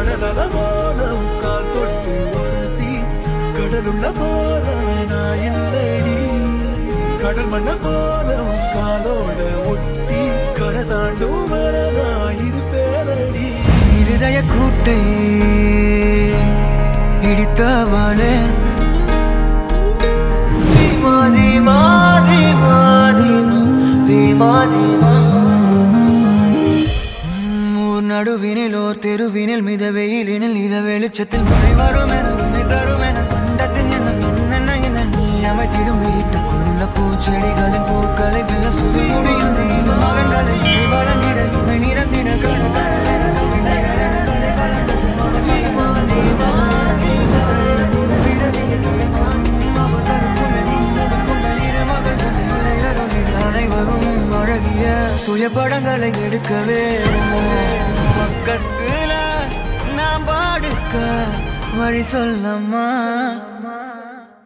கடலல போலம் கால் தொட்டு உரசி கடலுள்ள போலவே நான் இல்லடி கடல் மண்ண போலம் காலோட ஒட்டி கரை தாண்டும் வரதா இது பேரடி இருதய கூட்டை இடித்தவளே மாதி மாதி மாதி மாதி ஊர் நடுவினிலோர் தெருவினில் மித வெயிலினில் இத வெளிச்சத்தில் மழை வரும் என உண்மை தரும் என கண்டத்தின் என்ன என்ன நீ அமைத்திடும் வீட்டுக்குள்ள பூச்செடிகளின் பூக்களை வெல்ல சுவை முடியும் மகன்களை வளர்ந்திட நிறந்திட அனைவரும் அழகிய சுய படங்களை எடுக்கவே பக்கத்துல நான் பாடுக்க வழி சொல்லம்மா